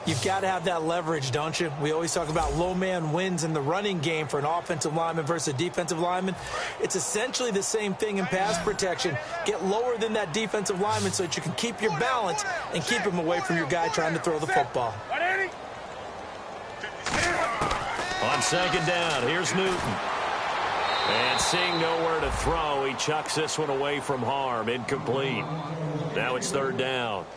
You've got to have that leverage, don't you? We always talk about low man wins in the running game for an offensive lineman versus a defensive lineman. It's essentially the same thing in pass protection. Get lower than that defensive lineman so that you can keep your balance and keep him away from your guy trying to throw the football. On second down, here's Newton. And seeing nowhere to throw, he chucks this one away from harm. Incomplete. Now it's third down.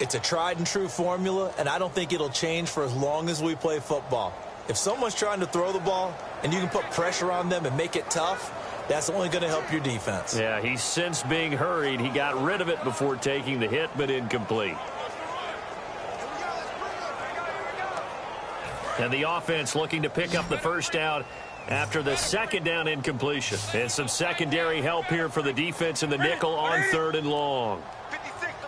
It's a tried-and-true formula, and I don't think it'll change for as long as we play football. If someone's trying to throw the ball and you can put pressure on them and make it tough, that's only going to help your defense. Yeah, he's since being hurried. He got rid of it before taking the hit, but incomplete. And the offense looking to pick up the first down after the second down incompletion. And some secondary help here for the defense in the nickel on 3rd and long.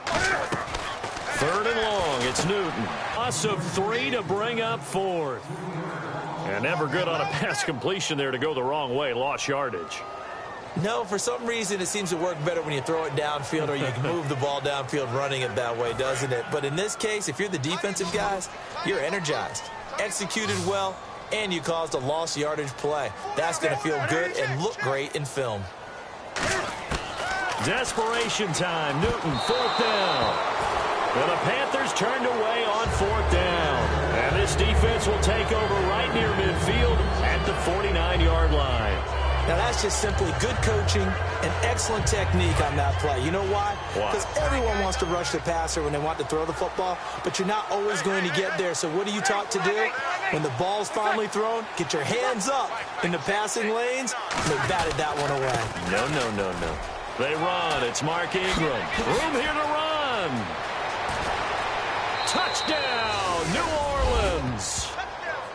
3rd and long, it's Newton. Loss of 3 to bring up 4th. And never good on a pass completion there to go the wrong way. Lost yardage. No, for some reason it seems to work better when you throw it downfield or you can move the ball downfield running it that way, doesn't it? But in this case, if you're the defensive guys, you're energized, executed well, and you caused a lost yardage play. That's going to feel good and look great in film. Desperation time. Newton, 4th down. And the Panthers turned away on 4th down. And this defense will take over right near midfield at the 49-yard line. Now, that's just simply good coaching and excellent technique on that play. You know why? Because everyone wants to rush the passer when they want to throw the football, but you're not always going to get there. So what are you taught to do? When the ball's finally thrown, get your hands up in the passing lanes. They batted that one away. No. They run. It's Mark Ingram. Room here to run. Touchdown, New Orleans.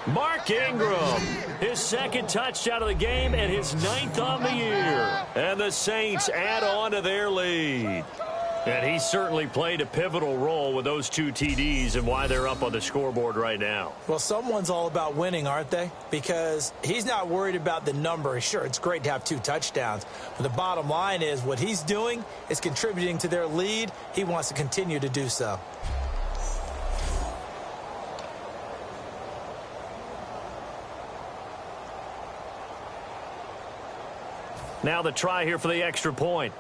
Mark Ingram, his 2nd touchdown of the game and his 9th on the year. And the Saints add on to their lead. And he certainly played a pivotal role with those 2 TDs and why they're up on the scoreboard right now. Well, someone's all about winning, aren't they? Because he's not worried about the number. Sure, it's great to have 2 touchdowns. But the bottom line is what he's doing is contributing to their lead. He wants to continue to do so. Now the try here for the extra point.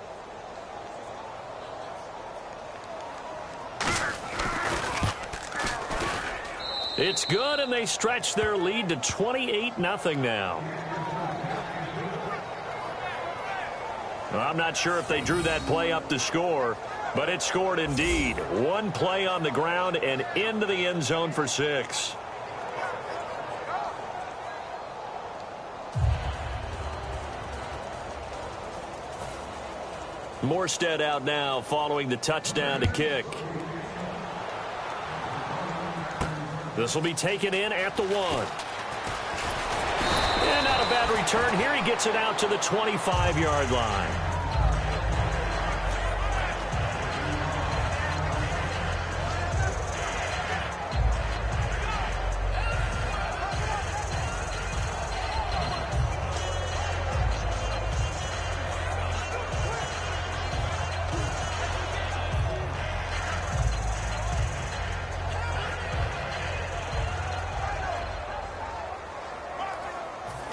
It's good, and they stretch their lead to 28-0 now. Well, I'm not sure if they drew that play up to score, but it scored indeed. 1 play on the ground and into the end zone for 6. Morstead out now following the touchdown to kick. This will be taken in at the 1. And not a bad return here. He gets it out to the 25-yard line.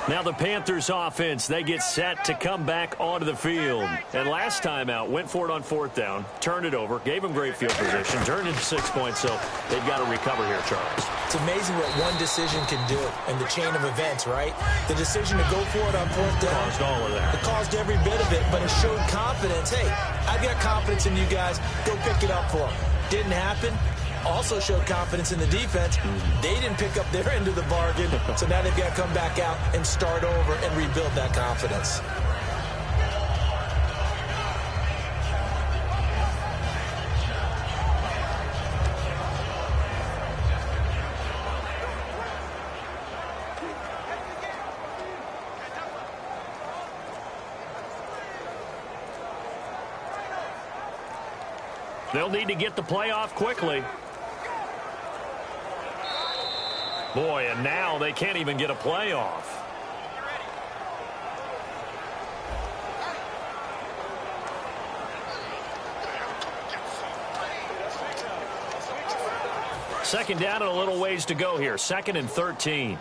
Now the Panthers offense, they get set to come back onto the field. And last time out, went for it on 4th down, turned it over, gave them great field position, turned into 6 points, so they've got to recover here, Charles. It's amazing what one decision can do in the chain of events, right? The decision to go for it on 4th down. Caused all of that. It caused every bit of it, but it showed confidence. Hey, I've got confidence in you guys. Go pick it up for them. Didn't happen. Also showed confidence in the defense. They didn't pick up their end of the bargain, so now they've got to come back out and start over and rebuild that confidence. They'll need to get the play off quickly. Boy, and now they can't even get a play off. Second down and a little ways to go here. 2nd and 13.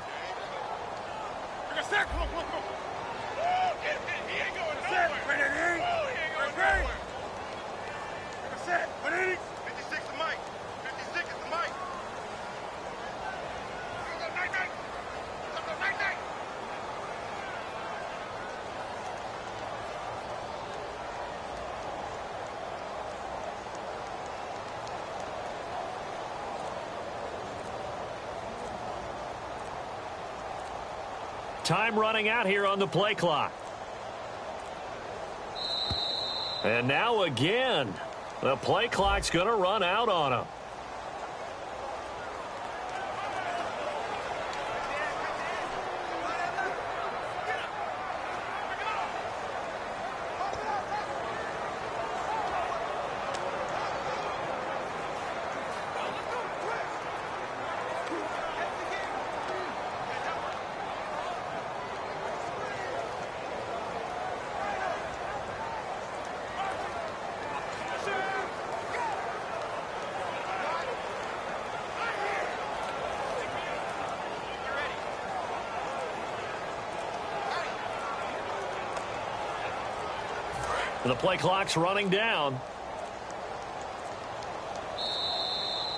Time running out here on the play clock. And now again, the play clock's going to run out on him. The play clock's running down.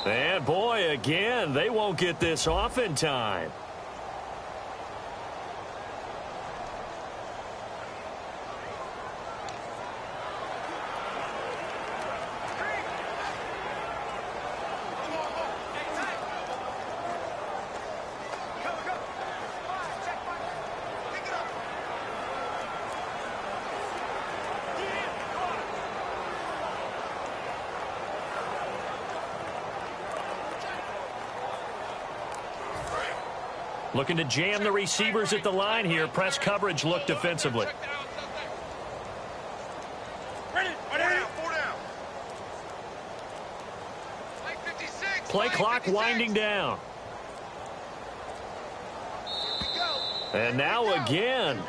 And boy, again, they won't get this off in time. Looking to jam the receivers at the line here. Press coverage look defensively. Play clock winding down. And now again,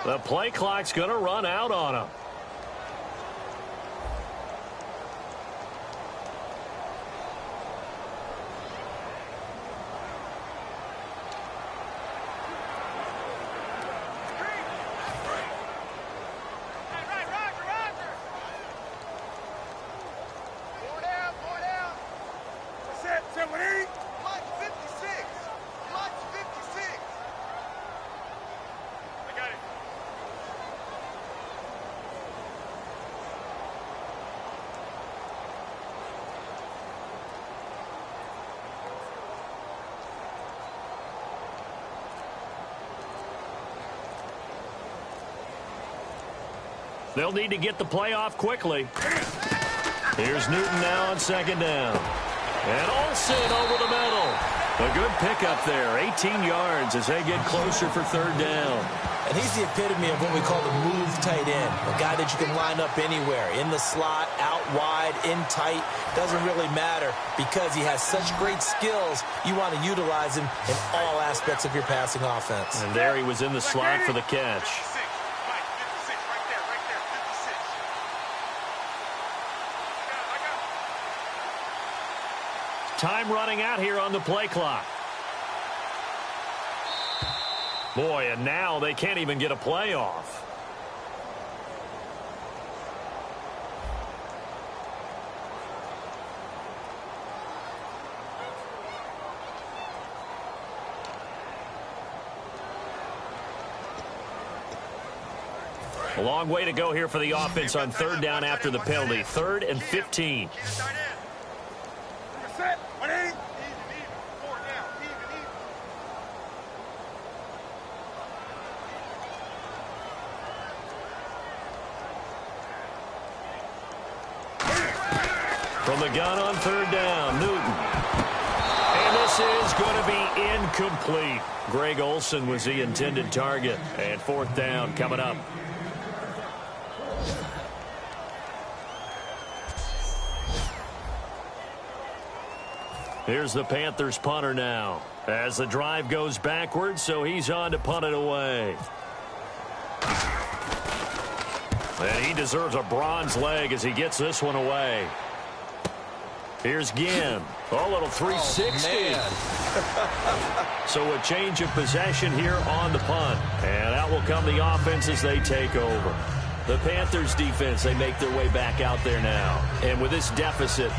the play clock's going to run out on them. They'll need to get the play off quickly. Here's Newton now on second down. And Olsen over the middle. A good pickup there. 18 yards as they get closer for third down. And he's the epitome of what we call the move tight end. A guy that you can line up anywhere. In the slot, out wide, in tight. Doesn't really matter because he has such great skills. You want to utilize him in all aspects of your passing offense. And there he was in the slot for the catch. Time running out here on the play clock. Boy, and now they can't even get a play off. A long way to go here for the offense on third down after the penalty. 3rd and 15. From the gun on third down, Newton. And this is going to be incomplete. Greg Olsen was the intended target. And 4th down coming up. Here's the Panthers punter now. As the drive goes backwards, so he's on to punt it away. And he deserves a bronze leg as he gets this one away. Here's Ginn. A little 360. So a change of possession here on the punt. And out will come the offense as they take over. The Panthers defense, they make their way back out there now. And with this deficit,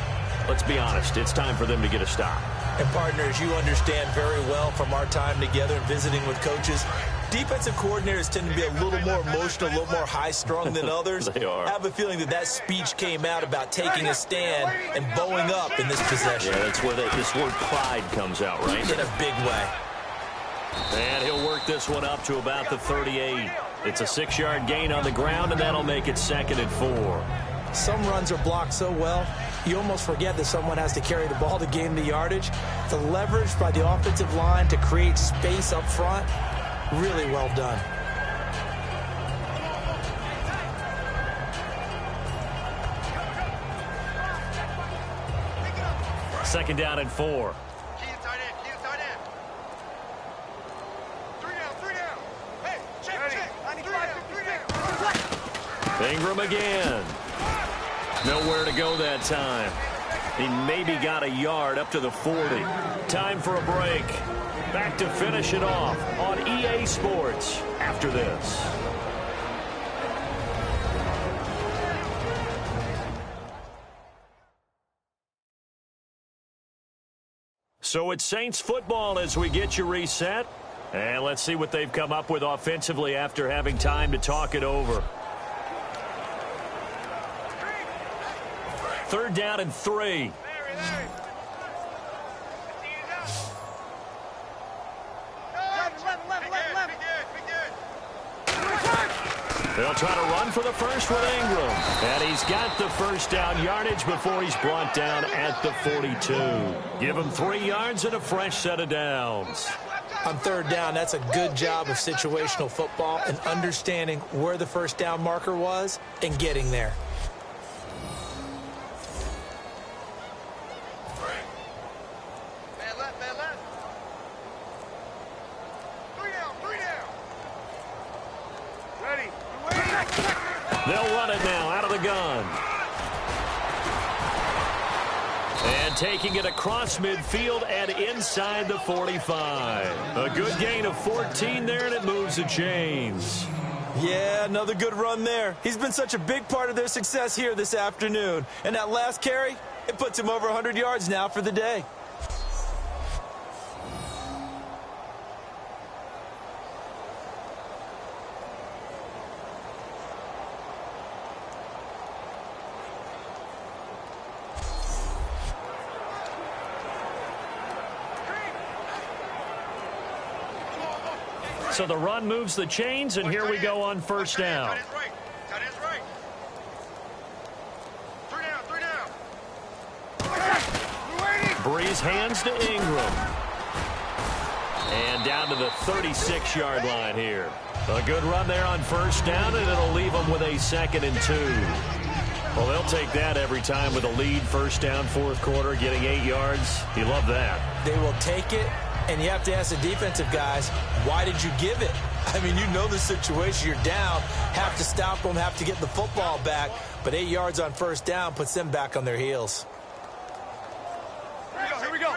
let's be honest, it's time for them to get a stop. And partners, you understand very well from our time together and visiting with coaches, defensive coordinators tend to be a little more emotional, a little more high-strung than others. They are. I have a feeling that speech came out about taking a stand and bowing up in this possession. Yeah, that's where this word pride comes out, right? In a big way. And he'll work this one up to about the 38. It's a 6-yard gain on the ground, and that'll make it 2nd and 4. Some runs are blocked so well, you almost forget that someone has to carry the ball to gain the yardage. The leverage by the offensive line to create space up front, really well done. Second down and 4. Key to tight end. Three down. Hey, check. 3 down. Ingram again. Nowhere to go that time. He maybe got a yard up to the 40. Time for a break. Back to finish it off on EA Sports after this. So it's Saints football as we get you reset. And let's see what they've come up with offensively after having time to talk it over. 3rd down and 3. They'll try to run for the first with Ingram. And he's got the first down yardage before he's brought down at the 42. Give him 3 yards and a fresh set of downs. On 3rd down, that's a good job of situational football and understanding where the first down marker was and getting there. Man left. 3 down. Ready. They'll run it now out of the gun. And taking it across midfield and inside the 45. A good gain of 14 there, and it moves the chains. Yeah, another good run there. He's been such a big part of their success here this afternoon. And that last carry, it puts him over 100 yards now for the day. So the run moves the chains, and here we go on first down. Tight end's right. 3 down. Breeze hands to Ingram. And down to the 36-yard line here. A good run there on first down, and it'll leave them with a 2nd and 2. Well, they'll take that every time with a lead. First down, 4th quarter, getting 8 yards. You love that. They will take it. And you have to ask the defensive guys, why did you give it? I mean, you know the situation. You're down, have to stop them, have to get the football back. But 8 yards on first down puts them back on their heels. Here we go.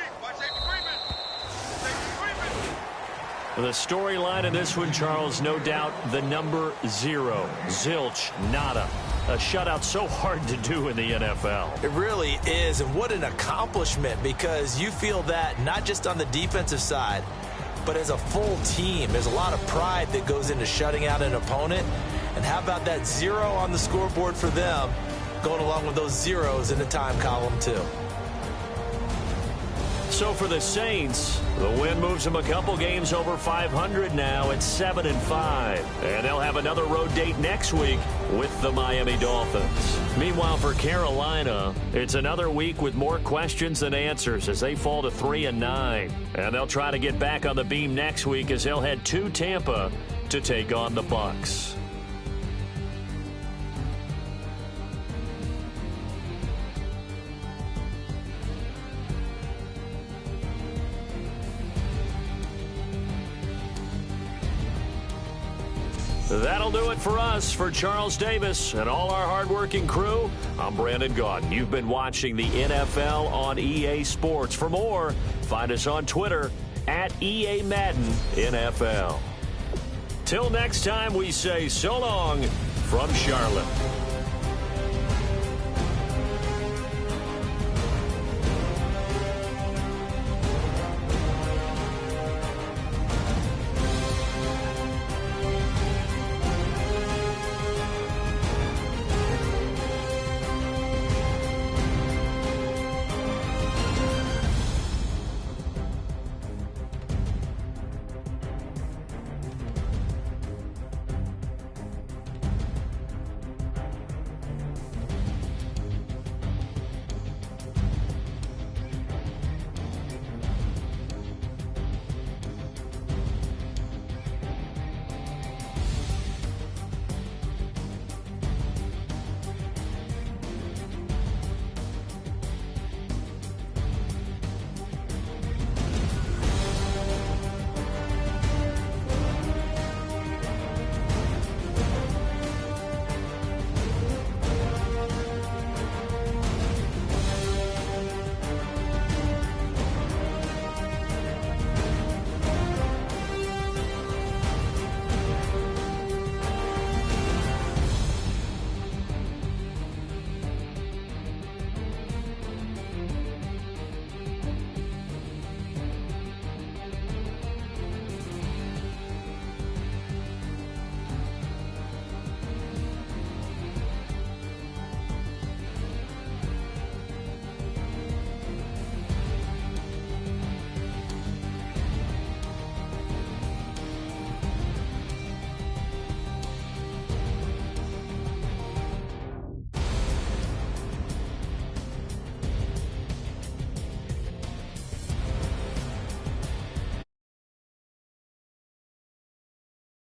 The storyline in this one, Charles, no doubt the number 0. Zilch, nada. A shutout so hard to do in the NFL. It really is, and what an accomplishment, because you feel that not just on the defensive side, but as a full team. There's a lot of pride that goes into shutting out an opponent. And how about that 0 on the scoreboard for them, going along with those zeros in the time column too. So for the Saints, the win moves them a couple games over 500 now at 7-5. And they'll have another road date next week with the Miami Dolphins. Meanwhile, for Carolina, it's another week with more questions than answers as they fall to 3-9. And they'll try to get back on the beam next week as they'll head to Tampa to take on the Bucs. That'll do it for us. For Charles Davis and all our hardworking crew, I'm Brandon Gaudin. You've been watching the NFL on EA Sports. For more, find us on Twitter at EA Madden NFL. Till next time, we say so long from Charlotte.